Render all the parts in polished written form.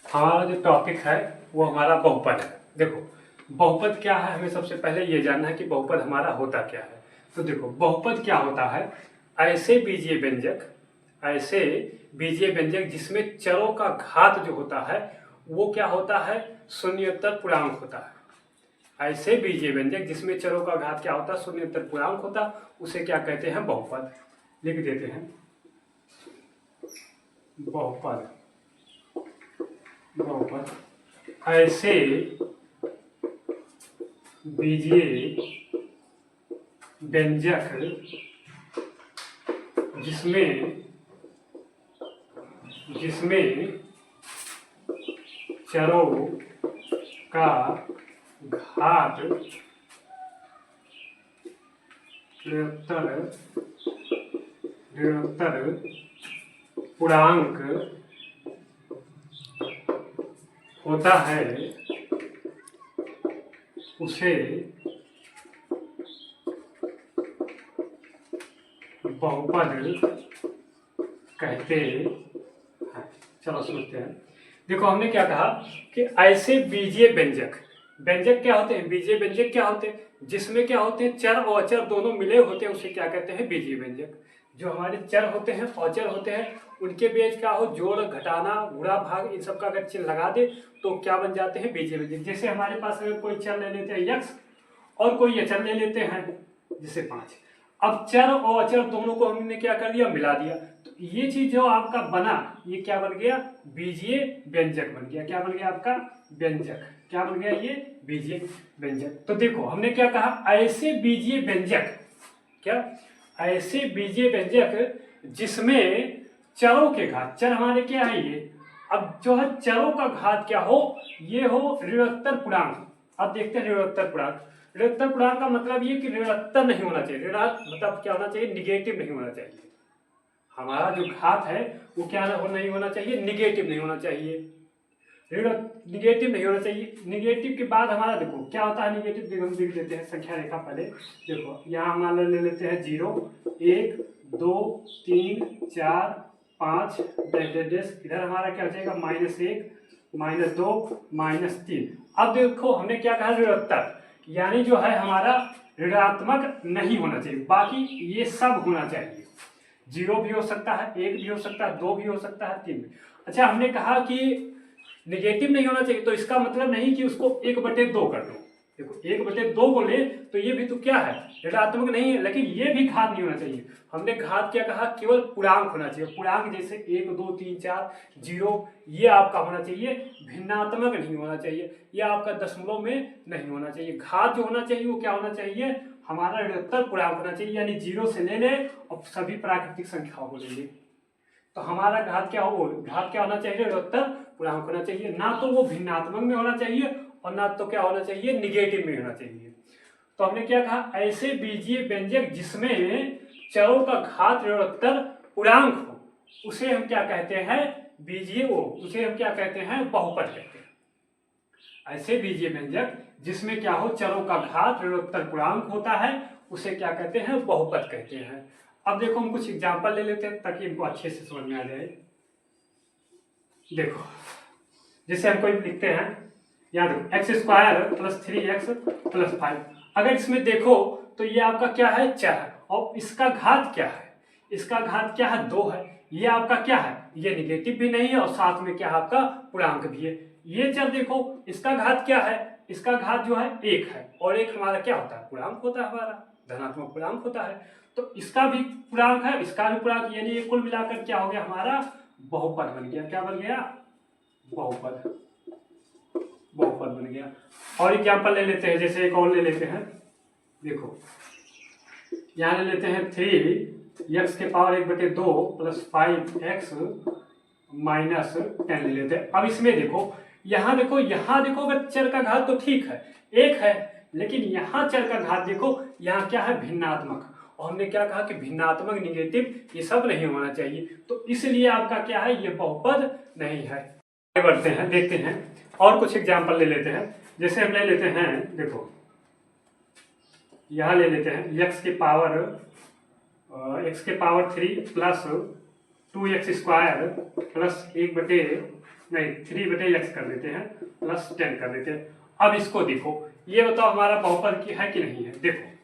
हमारा जो टॉपिक है वो हमारा बहुपद है। देखो बहुपद क्या है, हमें सबसे पहले ये जानना है कि बहुपद हमारा होता क्या है। तो देखो बहुपद क्या होता है, ऐसे बीजीय व्यंजक जिसमें चरों का घात जो होता है वो क्या होता है, शून्योत्तर पूर्णांक होता है। ऐसे बीजीय व्यंजक जिसमें चरों का घात क्या होता है, शून्योत्तर पूर्णांक होता, उसे क्या कहते हैं, बहुपद। लिख देते हैं बहुपद। बहुपद ऐसे बीजीय व्यंजक जिसमें चरों का घात ऋणोत्तर पूर्णांक होता है, उसे बहुपद कहते हैं। चलो समझते हैं। देखो हमने क्या कहा कि ऐसे बीजीय व्यंजक क्या होते हैं, बीजीय व्यंजक क्या होते हैं, जिसमें क्या होते हैं, चर और अचर दोनों मिले होते हैं, उसे क्या कहते हैं, बीजीय व्यंजक। जो हमारे चर होते हैं और अचर होते हैं उनके बीच क्या हो, जोड़ घटाना गुणा भाग इन सब का अगर चिन्ह लगा दे तो क्या बन जाते हैं, बीजीय व्यंजक। जैसे हमारे पास अगर कोई चर ले लेते हैं x और कोई अचर ले लेते हैं जैसे 5। अब चर और अचर दोनों को हमने क्या कर दिया, मिला दिया, तो ये चीज जो आपका बना ये क्या बन गया, बीजीय व्यंजक बन गया। क्या बन गया आपका, व्यंजक। क्या बन गया, ये बीजीय व्यंजक। तो देखो हमने क्या कहा, ऐसे बीजीय व्यंजक, क्या ऐसे बीजीय व्यंजक जिसमें चरों के घात, चर हमारे क्या है ये, अब जो है चरों का घात क्या हो, ये हो ऋणोत्तर पूर्णांक। अब देखते हैं ऋणोत्तर पूर्णांक। ऋणोत्तर पूर्णांक का मतलब ये कि ऋणात्तर नहीं होना चाहिए, ऋणात्मक मतलब क्या होना चाहिए, निगेटिव नहीं होना चाहिए। हमारा जो घात है वो क्या नहीं होना चाहिए, निगेटिव नहीं होना चाहिए, निगेटिव नहीं होना चाहिए। निगेटिव के बाद हमारा देखो क्या होता है, निगेटिव हम लिख देते हैं संख्या रेखा पहले। देखो यहाँ मान ले लेते हैं 0 1 2 3 4 5 डैश, इधर हमारा क्या हो जाएगा, -1 -2 -3। अब देखो हमने क्या कहा, ऋणोत्तर, यानी जो है हमारा ऋणात्मक नहीं होना चाहिए, बाकी ये सब होना चाहिए। 0 भी हो सकता है, 1 भी हो सकता है, 2 भी हो सकता है, 3 भी। अच्छा हमने कहा कि निगेटिव नहीं होना चाहिए, तो इसका मतलब नहीं कि उसको 1/2 कर दो। देखो 1/2 को ले तो ये भी तो क्या है, ऋणात्मक नहीं है, लेकिन ये भी घात नहीं होना चाहिए। हमने घात क्या कहा, केवल पूर्णांक होना चाहिए। पूर्णांक जैसे 1 2 3 4 0 ये आपका होना चाहिए, भिन्नात्मक नहीं होना चाहिए, ये आपका दशमलव में नहीं होना चाहिए। घात जो होना चाहिए वो क्या होना चाहिए, हमारा ऋणोत्तर पूर्णांक होना चाहिए, यानी 0 से ले ले और सभी प्राकृतिक संख्याओं को ले ले। तो हमारा घात क्या हो, घात क्या होना चाहिए, ऋणोत्तर पूर्णांक होना चाहिए, ना तो वो भिन्नात्मक में होना चाहिए और ना तो क्या होना चाहिए, निगेटिव में होना चाहिए। तो हमने क्या कहा, ऐसे बीजीय व्यंजक जिसमें चरों का घात ऋणोत्तर पूर्णांक हो उसे हम क्या कहते हैं, बीजीय उसे हम क्या कहते हैं, बहुपद कहते हैं। ऐसे बीजीय व्यंजक जिसमें क्या हो, चरों का घात ऋणोत्तर पूर्णांक होता है उसे क्या कहते हैं, बहुपद कहते हैं। अब देखो हम कुछ एग्जांपल ले लेते हैं ताकि इनको अच्छे से समझ में आ जाए। देखो जैसे हम कोई लिखते हैं, यहाँ देखो x² + 3x + 5। अगर इसमें देखो तो ये आपका क्या है, चर है, और इसका घात क्या है, इसका घात क्या है, 2 है। ये आपका क्या है, ये निगेटिव भी नहीं है और साथ में क्या है आपका पूर्णांक भी है। ये चर देखो इसका घात क्या है, इसका घात जो है 1 है, और 1 हमारा क्या होता है, पूर्णांक होता है, हमारा धनात्मक पूर्णांक होता है। तो इसका भी पूर्णांक है, इसका भी पूर्णांक, यानी ये कुल मिलाकर क्या हो गया, हमारा बहुपद बन गया। क्या बन गया, बहुपद बन गया। और एग्जांपल ले लेते हैं, जैसे एक और ले लेते हैं। देखो यहाँ ले लेते हैं 3x⁴ + 5x - 10 ले लेते हैं। अब इसमें देखो यहाँ देखो अगर चर का घात तो ठीक है 1 है, लेकिन यहाँ चर का घात देखो, यहाँ क्या है, भिन्नात्मक, और हमने क्या कहा कि भिन्नात्मक निगेटिव ये सब नहीं होना चाहिए, तो इसलिए आपका क्या है, ये बहुपद नहीं है। बढ़ते हैं, देखते हैं और कुछ एग्जांपल ले लेते हैं। जैसे हम ले लेते हैं, देखो यहाँ ले लेते हैं x⁴ + 2x² + 1/2 नहीं 3/x कर देते हैं प्लस 10 कर देते हैं। अब इसको देखो, ये बताओ हमारा बहुपद की है कि नहीं है। देखो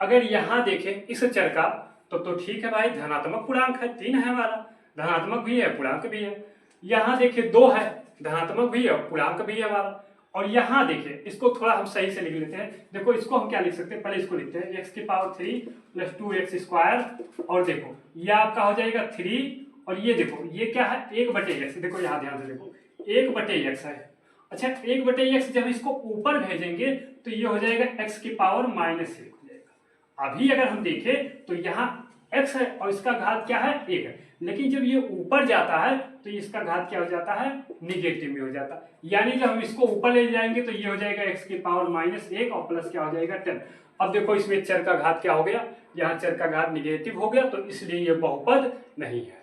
अगर यहाँ देखें इस चर का तो ठीक है भाई, धनात्मक पूर्णांक है, 3 है हमारा, धनात्मक भी है पूर्णांक भी है। यहाँ देखिए 2 है, धनात्मक भी है पूर्णांक भी है हमारा। और यहाँ देखिए इसको थोड़ा हम सही से लिख लेते हैं। देखो इसको हम क्या लिख सकते हैं, पहले इसको लिखते हैं x की पावर 3 प्लस 2x²। और देखो ये आपका हो जाएगा 3, और ये देखो ये क्या है 1/x। देखो यहाँ ध्यान से देखो 1/x है। अच्छा 1/x जब इसको ऊपर भेजेंगे तो ये हो जाएगा x की पावर -1 हो जाएगा। अभी अगर हम देखें तो यहाँ x है और इसका घात क्या है 1 है, लेकिन जब ये ऊपर जाता है तो इसका घात क्या हो जाता है, निगेटिव में हो जाता है। यानी जब हम इसको ऊपर ले जाएंगे तो ये हो जाएगा x की पावर -1 और प्लस क्या हो जाएगा 10। अब देखो इसमें चर का घात क्या हो गया, यहाँ चर का घात निगेटिव हो गया, तो इसलिए ये बहुपद नहीं है।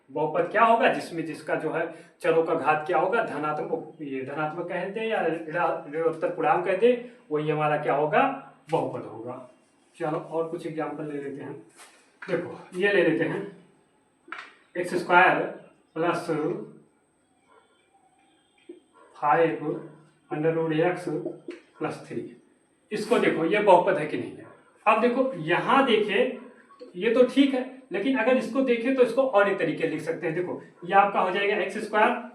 बहुपद क्या होगा, जिसमें जिसका जो है चरों का घात क्या होगा, धनात्मक, ये धनात्मक कहते हैं या ऋणोत्तर पूर्णांक कहते हैं, वही हमारा क्या होगा, बहुपद होगा। चलो और कुछ एग्जाम्पल ले लेते हैं। देखो ये ले लेते हैं x² प्लस 5√x प्लस 3। इसको देखो ये बहुपद है कि नहीं है। अब देखो यहाँ देखिए ये तो ठीक है, लेकिन अगर इसको देखें तो इसको और एक तरीके लिख सकते हैं। देखो ये आपका हो जाएगा x²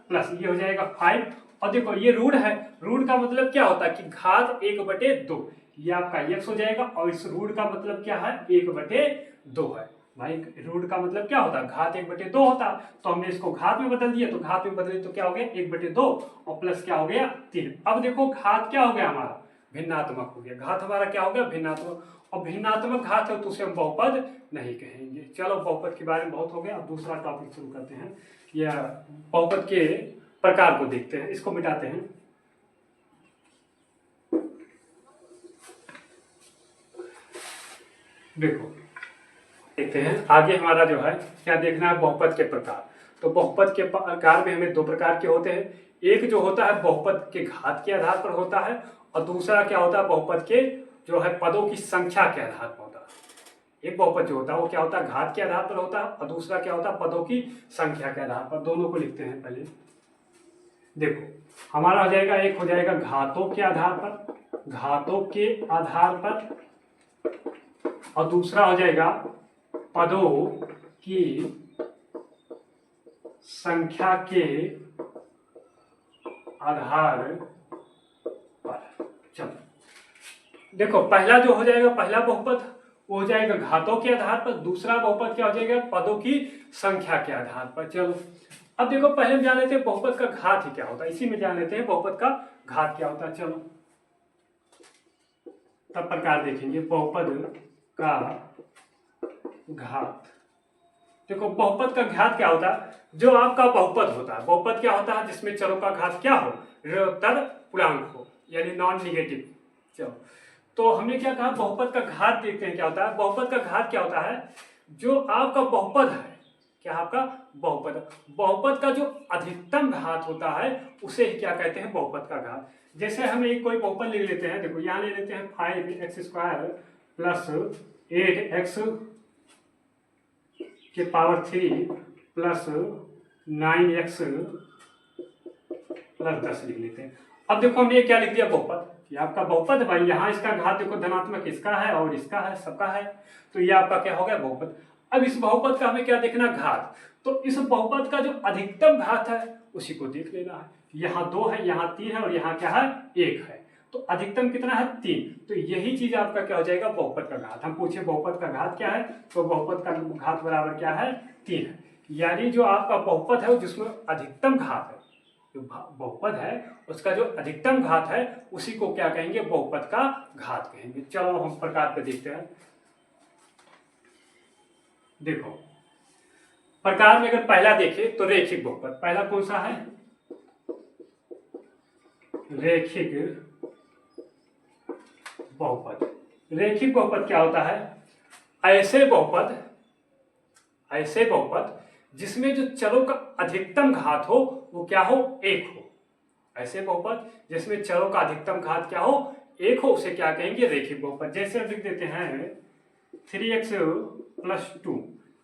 प्लस ये हो जाएगा 5, और देखो ये रूट है, रूट का मतलब क्या होता है कि घात 1/2, ये आपका x हो जाएगा, और इस रूट का मतलब क्या है 1/2 है। भाई रूट का मतलब क्या होता है, घात 1/2 होता, तो हमने इसको घात में बदल दिया, तो घात में बदले तो क्या हो गया 1/2 और प्लस क्या हो गया 3। अब देखो घात क्या हो गया हमारा, भिन्नात्मक हो गया, घात हमारा क्या हो गया भिन्नात्मक, और भिन्नात्मक घात है तो उसे हम बहुपद नहीं कहेंगे। चलो बहुपद के बारे में बहुत हो गया, अब दूसरा टॉपिक शुरू करते हैं, या बहुपद के प्रकार को देखते हैं। इसको मिटाते हैं। देखो देखते हैं आगे हमारा जो है क्या देखना है, बहुपद के प्रकार। तो बहुपद के प्रकार में हमें 2 प्रकार के होते हैं। एक जो होता है बहुपद के घात के आधार पर होता है, और दूसरा क्या होता है बहुपद के जो है पदों की संख्या के आधार पर होता है। एक बहुपद जो होता है वो क्या होता है घात के आधार पर होता है, और दूसरा क्या होता है पदों की संख्या के आधार पर। दोनों को लिखते हैं पहले। देखो हमारा हो जाएगा, एक हो जाएगा घातों के आधार पर, घातों के आधार पर, और दूसरा हो जाएगा पदों की संख्या के आधार पर। चलो देखो पहला जो हो जाएगा, पहला बहुपद वो हो जाएगा घातों के आधार पर, दूसरा बहुपद क्या हो जाएगा पदों की संख्या के आधार पर। चलो अब देखो पहले हम जान लेते हैं बहुपद का घात ही क्या होता है, इसी में जान लेते हैं बहुपद का घात क्या होता है। चलो तब प्रकार देखेंगे बहुपद का घात। देखो बहुपद का घात क्या होता है, जो आपका बहुपद होता है, बहुपद क्या होता है जिसमें चरों का घात क्या हो, ऋणोत्तर पूर्णांक हो, यानी नॉन निगेटिव। चलो तो हमने क्या कहा, बहुपद का घात देखते हैं क्या होता है। बहुपद का घात क्या होता है, जो आपका बहुपद है, क्या आपका बहुपद, बहुपद का जो अधिकतम घात होता है उसे क्या कहते हैं, बहुपद का घात। जैसे हम एक कोई बहुपद लिख लेते हैं, देखो यहाँ ले लेते हैं 5x² प्लस 8x के पावर 3 प्लस 9x प्लस 10 लिख लेते हैं। अब देखो हमने क्या लिख दिया, बहुपद, ये आपका बहुपद है भाई। यहाँ इसका घात देखो धनात्मक इसका है और इसका है, सबका है, तो ये आपका क्या हो गया बहुपद। अब इस बहुपद का हमें क्या देखना, घात। तो इस बहुपद का जो अधिकतम घात है उसी को देख लेना है। यहाँ 2 है, यहाँ 3 है, और यहाँ क्या है 1 है, तो अधिकतम कितना है 3। तो यही चीज आपका क्या हो जाएगा बहुपद का घात। हम पूछे बहुपद का घात क्या है, तो बहुपद का घात बराबर क्या है 3 है। यानी जो आपका बहुपद है जिसमें अधिकतम घात है, जो बहुपद है उसका जो अधिकतम घात है उसी को क्या कहेंगे, बहुपद का घात कहेंगे। चलो हम प्रकार पे देखते हैं। देखो प्रकार में अगर पहला देखें तो रेखिक बहुपद, पहला कौन सा है, रेखिक बहुपद। रेखिक बहुपद क्या होता है, ऐसे बहुपद जिसमें जो चरों का अधिकतम घात हो वो क्या हो, 1 हो। ऐसे बहुपद जिसमें चरों का अधिकतम घात क्या हो, 1 हो, उसे क्या कहेंगे, रेखिक बहुपद। जैसे हम लिख देते हैं 3x + 2।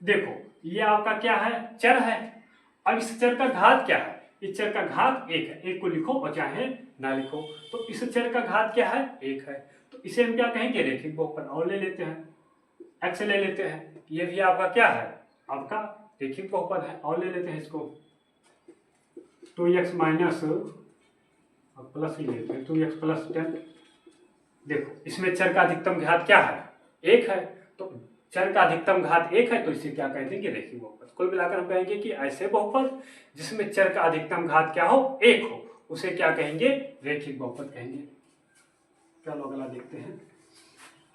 देखो ये आपका क्या है, चर है। अब इस चर का घात क्या है, इस चर का घात 1 है, 1 को लिखो और चाहे ना लिखो। तो इस चर का घात क्या है? 1 है। तो इसे हम क्या कहेंगे? रैखिक बहुपद। और ले लेते हैं x ले लेते हैं, ये भी आपका क्या है? आपका रैखिक बहुपद है। और ले लेते हैं इसको 2x माइनस प्लस ही लेते हैं 2x प्लस 10। देखो इसमें चर का अधिकतम घात क्या है? 1 है। तो चर का अधिकतम घात 1 है तो इसे क्या कह देंगे? रैखिक बहुपद। कुल मिलाकर हम कहेंगे कि ऐसे बहुपद जिसमें चर का अधिकतम घात क्या हो? 1 हो, उसे क्या कहेंगे? रैखिक बहुपद कहेंगे। चलो अगला देखते हैं।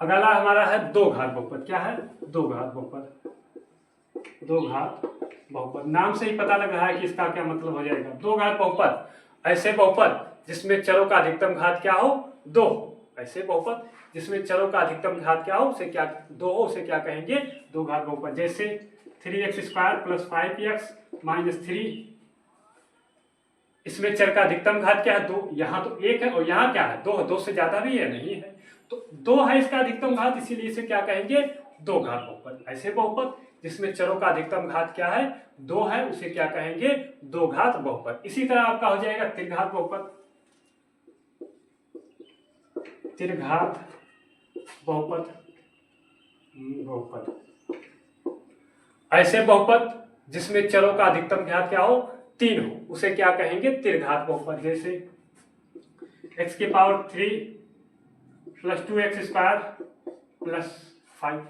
अगला हमारा है दो घात बहुपद। क्या है? दो घात बहुपद। दो घात बहुपद, नाम से ही पता लग रहा है कि इसका क्या मतलब हो जाएगा। दो घात बहुपद ऐसे बहुपद जिसमें चरों का अधिकतम घात क्या हो? 2 हो। ऐसे बहुपद जिसमें चरों का अधिकतम घात क्या हो? उसे क्या 2 हो, उसे क्या कहेंगे? दो घात बहुपद। जैसे 3x² प्लस 5x माइनस 3, इसमें चर का अधिकतम घात क्या है? 2। यहाँ तो 1 है और यहाँ क्या है? 2 है। 2 से ज्यादा भी है? नहीं है। तो 2 है इसका अधिकतम घात, इसीलिए इसे क्या कहेंगे? दो घात बहुपद। ऐसे बहुपद जिसमें चरों का अधिकतम घात क्या है? 2 है, उसे क्या कहेंगे? दो घात बहुपद। इसी तरह आपका हो जाएगा त्रिघात बहुपद। त्रिघात बहुपद ऐसे बहुपद जिसमें चरों का अधिकतम घात क्या हो? 3 हो, उसे क्या कहेंगे? त्रिघात बहुपद। जैसे x की पावर 3 प्लस 2x² प्लस 5।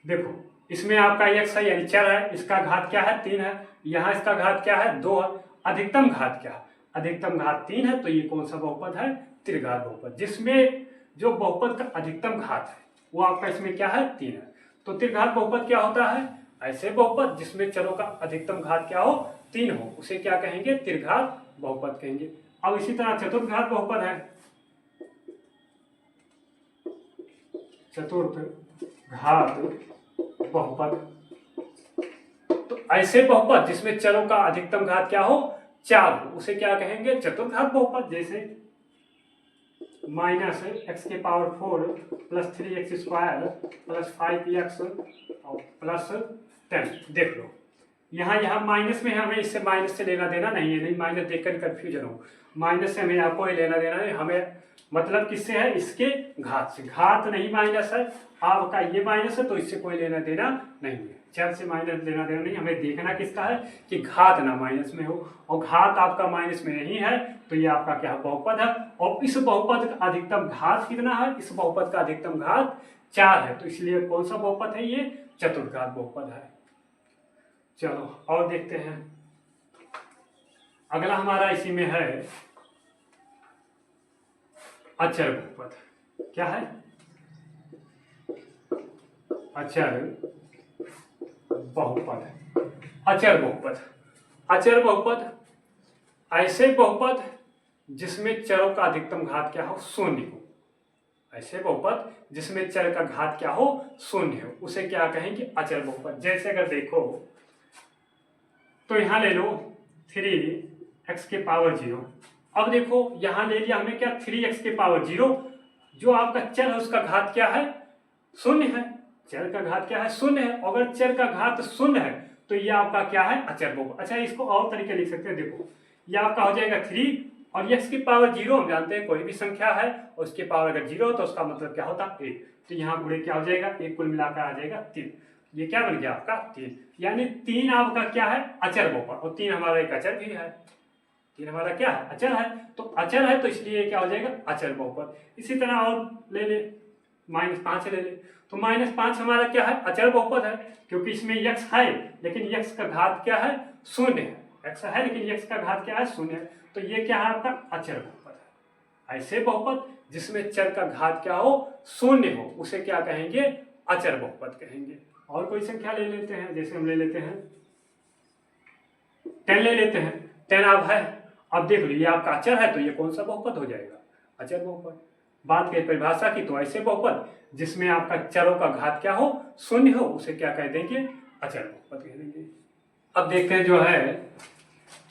देखो इसमें आपका x है यानी चर है, इसका घात क्या है? 3 है। यहाँ इसका घात क्या है? 2 है। अधिकतम घात क्या है? अधिकतम घात 3 है। तो ये कौन सा बहुपद है? त्रिघात बहुपद। जिसमें जो बहुपद का अधिकतम घात है वो आपका इसमें क्या है? 3 है। तो त्रिघात बहुपद क्या होता है? ऐसे बहुपद जिसमें चरों का अधिकतम घात क्या हो? 3 हो, उसे क्या कहेंगे? त्रिघात बहुपद कहेंगे। अब इसी तरह चतुर्घात बहुपद है। चतुर्थ घात बहुपद, तो ऐसे बहुपद जिसमें चरों का अधिकतम घात क्या हो? 4 हो, उसे क्या कहेंगे? चतुर्घात बहुपद। जैसे माइनस x की power 4 plus 3x² plus 5x और प्लस 10। देख लो यहाँ माइनस में हमें इससे माइनस से लेना देना नहीं है, नहीं माइनस देखकर कंफ्यूजन हो। माइनस से हमें यहाँ कोई लेना देना नहीं, हमें मतलब किससे है? इसके घात से। घात नहीं माइनस है, आपका ये माइनस है तो इससे कोई लेना देना नहीं है। चर से माइनस लेना देना नहीं, हमें देखना किसका है कि घात ना माइनस में हो। और घात आपका माइनस में नहीं है तो ये आपका क्या बहुपद है। और इस बहुपद का अधिकतम घात कितना है? इस बहुपद का अधिकतम घात 4 है। तो इसलिए कौन सा बहुपद है? ये चतुर्घात बहुपद है। चलो और देखते हैं। अगला हमारा इसी में है अचर बहुपद। क्या है? अचर बहुपद। अचर बहुपद। अचर बहुपद ऐसे बहुपद जिसमें चरों का अधिकतम घात क्या हो? 0 हो। ऐसे बहुपद जिसमें चर का घात क्या हो? 0 हो, उसे क्या कहेंगे? अचर बहुपद। जैसे अगर देखो तो यहां ले लो 3x के पावर 0। अब देखो यहां ले लिया हमने क्या? 3x के पावर 0। जो आपका चर है उसका घात क्या है? 0 है। चर का घात क्या है? 0 है। अगर चर का घात 0 है तो ये आपका क्या है? अचर बहुपद। अच्छा इसको और तरीके लिख सकते हैं। देखो ये आपका हो जाएगा 3 और x की पावर 0 हम जानते हैं कोई भी संख्या है और उसकी पावर अगर 0 हो तो उसका मतलब क्या होता है? 1। तो यहाँ गुणे क्या हो जाएगा? 1 कुल मिलाकर आ जाएगा 3। ये क्या बन गया आपका? 3। यानी 3 आपका क्या है? अचर बहुपद। और 3 हमारा एक अचर भी है। 3 हमारा क्या है? अचर है। तो अचर है तो इसलिए क्या हो जाएगा? अचर बहुपद। इसी तरह और ले ले -5 ले ले तो -5 हमारा क्या है? अचर बहुपद है, क्योंकि इसमें x है लेकिन x का घात क्या है? 0 है। x है लेकिन x का घात क्या है? 0 है। तो ये क्या है आपका? अचर बहुपद है। ऐसे बहुपद जिसमें चर का घात क्या हो? 0 हो, उसे क्या कहेंगे? अचर बहुपद कहेंगे। और कोई संख्या ले लेते हैं। जैसे हम ले लेते हैं 10 ले लेते हैं। 10 अब है। अब देख लो ये आपका अचर है तो ये कौन सा बहुपद हो जाएगा? अचर बहुपद। बात करें परिभाषा की तो ऐसे बहुपद जिसमें आपका चरों का घात क्या हो? 0 हो, उसे क्या कह देंगे? अचर बहुपद कह देंगे। अब देखते हैं जो है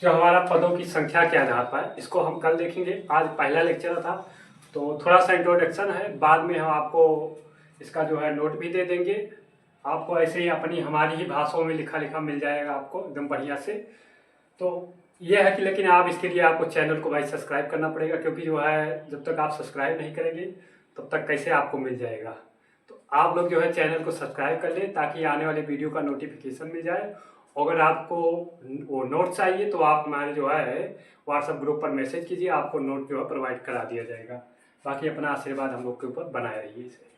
जो हमारा पदों की संख्या के आधार पर, इसको हम कल देखेंगे। आज पहला लेक्चर था तो थोड़ा सा इंट्रोडक्शन है, बाद में हम आपको इसका जो है नोट भी दे देंगे। आपको ऐसे ही अपनी हमारी ही भाषाओं में लिखा लिखा मिल जाएगा आपको एकदम बढ़िया से। तो ये है कि लेकिन आप इसके लिए आपको चैनल को भाई सब्सक्राइब करना पड़ेगा, क्योंकि जो है जब तक आप सब्सक्राइब नहीं करेंगे तब तक कैसे आपको मिल जाएगा। तो आप लोग जो है चैनल को सब्सक्राइब कर लें ताकि आने वाले वीडियो का नोटिफिकेशन मिल जाए। अगर आपको वो नोट चाहिए तो आप हमारे जो है व्हाट्सएप ग्रुप पर मैसेज कीजिए, आपको नोट जो है प्रोवाइड करा दिया जाएगा। बाकी अपना आशीर्वाद हम लोग के ऊपर बनाए रहिए इसे।